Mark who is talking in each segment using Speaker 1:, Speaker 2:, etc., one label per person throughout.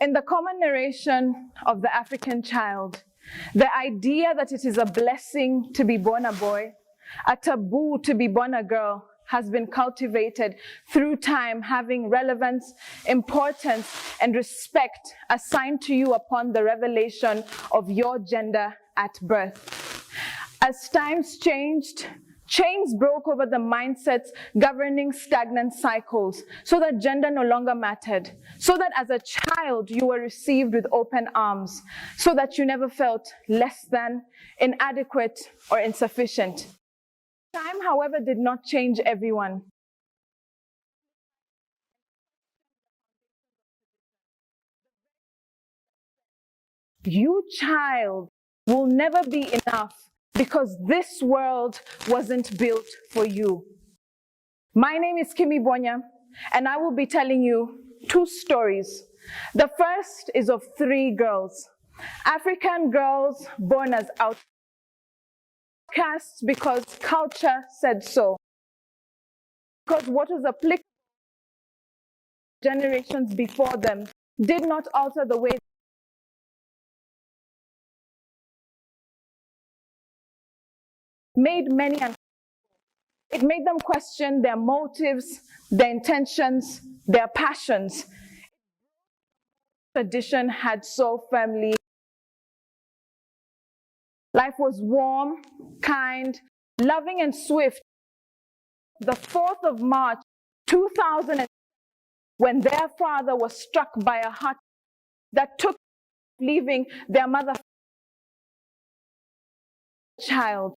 Speaker 1: In the common narration of the African child, the idea that it is a blessing to be born a boy, a taboo to be born a girl, has been cultivated through time, having relevance, importance, and respect assigned to you upon the revelation of your gender at birth. As times changed, chains broke over the mindsets governing stagnant cycles, so that gender no longer mattered, so that as a child you were received with open arms, so that you never felt less than, inadequate, or insufficient. Time, however, did not change everyone. You, child, will never be enough because this world wasn't built for you. My name is Kimi Bwonya, and I will be telling you 2 stories. The first is of 3 girls, African girls born as outcasts because culture said so. Because what was applicable to generations before them did not alter the way made many uncomfortable. It made them question their motives, their intentions, their passions. Tradition had so firmly. Life was warm, kind, loving, and swift. The 4th of March, 2000, when their father was struck by a heart that took leaving their mother child.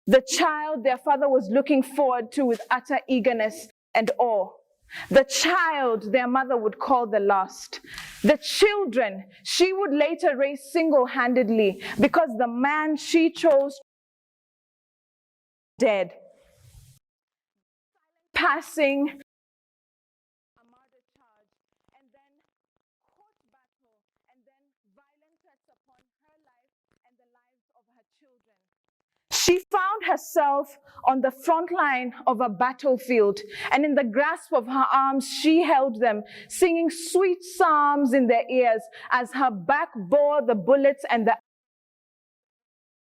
Speaker 1: The child their father was looking forward to with utter eagerness and awe. The child their mother would call the last. The children she would later raise single-handedly because the man she chose dead. Passing a murder charge, and then court battle, and then violent threats upon her life and the lives of her children. She found herself on the front line of a battlefield, and in the grasp of her arms, she held them, singing sweet psalms in their ears as her back bore the bullets and the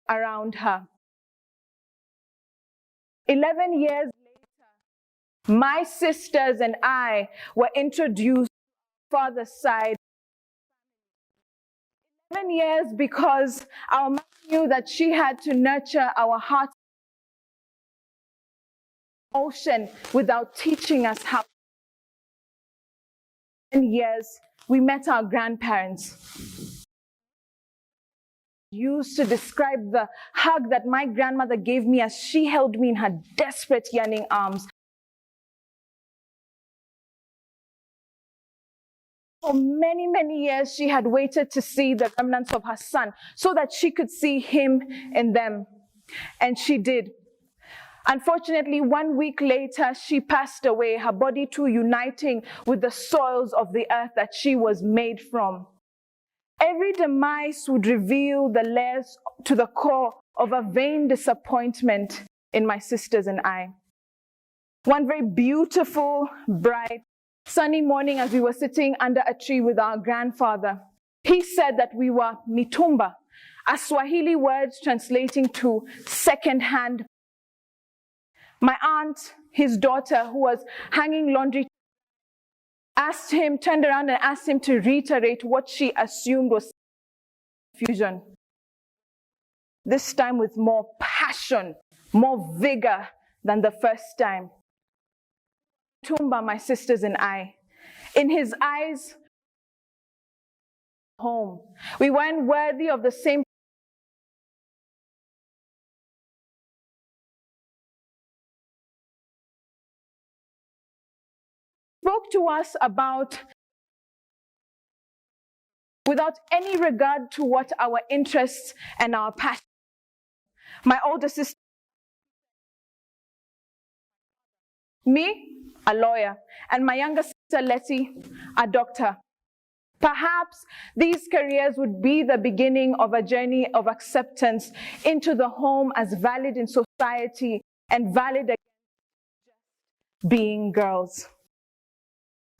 Speaker 1: around her. 11 years later, my sisters and I were introduced to our father's side. 11 years because our mother knew that she had to nurture our hearts ocean without teaching us how. 10 years, we met our grandparents. Used to describe the hug that my grandmother gave me as she held me in her desperate, yearning arms. For many, many years, she had waited to see the remnants of her son so that she could see him in them. And she did. Unfortunately, 1 week later, she passed away, her body too uniting with the soils of the earth that she was made from. Every demise would reveal the layers to the core of a vain disappointment in my sisters and I. One very beautiful, bright, sunny morning as we were sitting under a tree with our grandfather, he said that we were mitumba, a Swahili word translating to second-hand. My aunt, his daughter, who was hanging laundry, turned around and asked him to reiterate what she assumed was confusion. This time with more passion, more vigor than the first time. Tumba, my sisters and I. In his eyes, home. We weren't worthy of the same. Spoke to us about, without any regard to what our interests and our passions. My older sister, me, a lawyer, and my younger sister, Letty, a doctor. Perhaps these careers would be the beginning of a journey of acceptance into the home as valid in society and valid against being girls.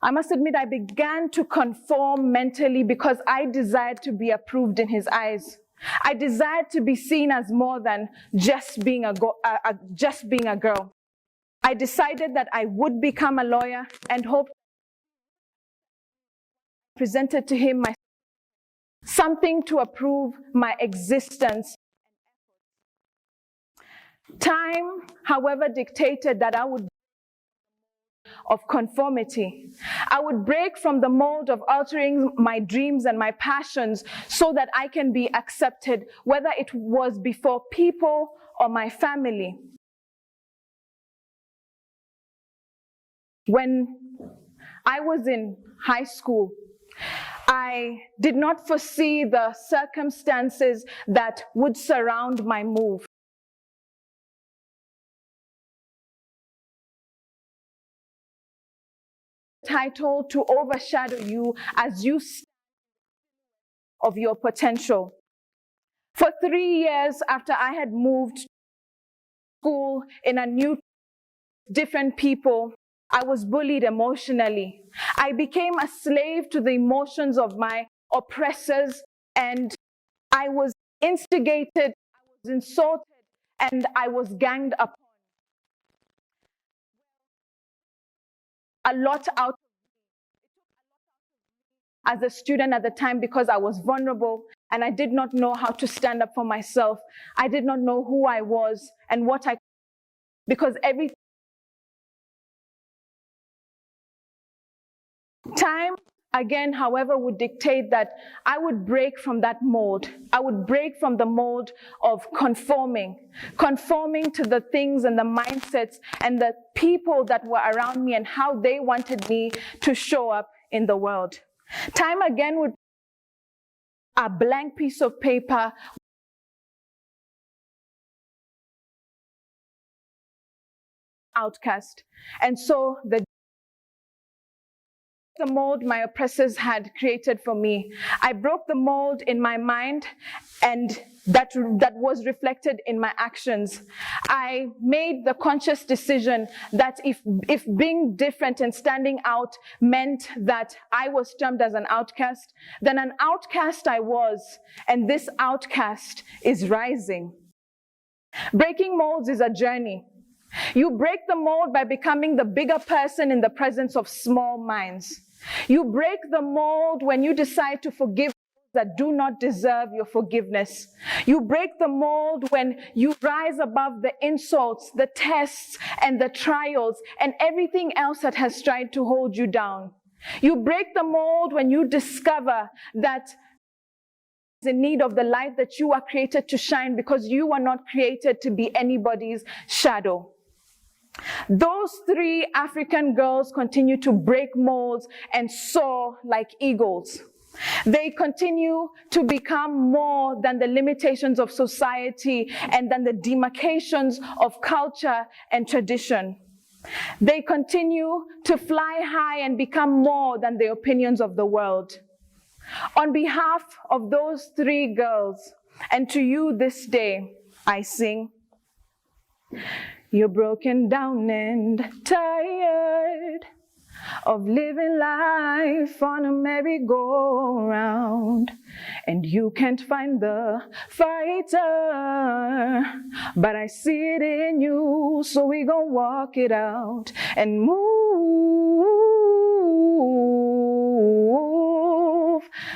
Speaker 1: I must admit, I began to conform mentally because I desired to be approved in his eyes. I desired to be seen as more than just being a girl. I decided that I would become a lawyer and hoped I presented to him something to approve my existence. Time, however, dictated that I would of conformity. I would break from the mold of altering my dreams and my passions so that I can be accepted, whether it was before people or my family. When I was in high school, I did not foresee the circumstances that would surround my move. Title to overshadow you as you stand of your potential. For 3 years after I had moved to school in a new, different people, I was bullied emotionally. I became a slave to the emotions of my oppressors, and I was instigated, I was insulted, and I was ganged upon. A lot out as a student at the time because I was vulnerable and I did not know how to stand up for myself. I did not know who I was and what I, because every time, again, however, would dictate that I would break from that mold. I would break from the mold of conforming to the things and the mindsets and the people that were around me and how they wanted me to show up in the world. Time again would a blank piece of paper outcast. And so the mold my oppressors had created for me. I broke the mold in my mind, and that was reflected in my actions. I made the conscious decision that if being different and standing out meant that I was termed as an outcast, then an outcast I was, and this outcast is rising. Breaking molds is a journey. You break the mold by becoming the bigger person in the presence of small minds. You break the mold when you decide to forgive those that do not deserve your forgiveness. You break the mold when you rise above the insults, the tests, and the trials, and everything else that has tried to hold you down. You break the mold when you discover that in need of the light that you are created to shine, because you are not created to be anybody's shadow. Those 3 African girls continue to break molds and soar like eagles. They continue to become more than the limitations of society and than the demarcations of culture and tradition. They continue to fly high and become more than the opinions of the world. On behalf of those 3 girls, and to you this day, I sing. You're broken down and tired of living life on a merry-go-round, and you can't find the fighter, but I see it in you, so we gon' walk it out and move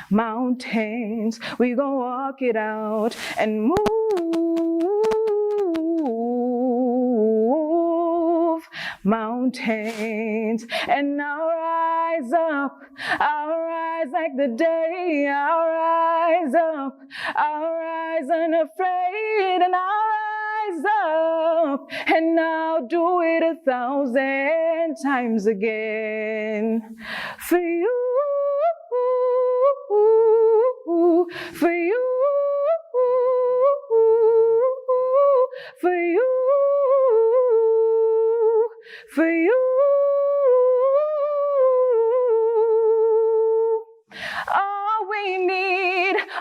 Speaker 1: mountains. We gon' walk it out and move mountains. And I'll rise up, I'll rise like the day, I'll rise up, I'll rise unafraid, and I'll rise up, and I'll do it 1,000 times again. For you, for you, for you, for you.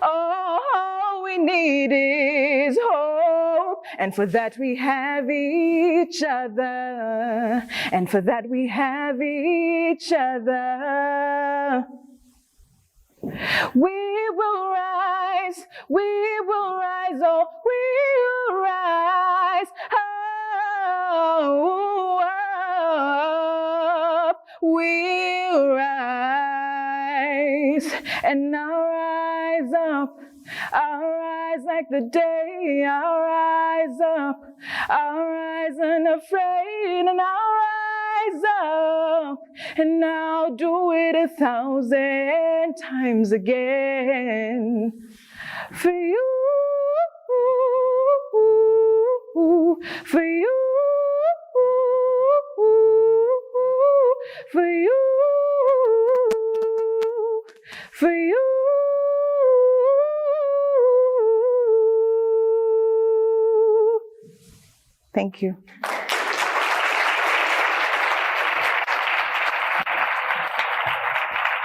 Speaker 1: All we need is hope and for that we have each other, and for that we have each other. We will rise, oh, we will rise, oh, up, we'll rise, and I'll rise up, I'll rise like the day, I'll rise up, I'll rise unafraid, and I'll rise up, and I'll do it 1,000 times again. For you, for you, for you, for you. Thank you.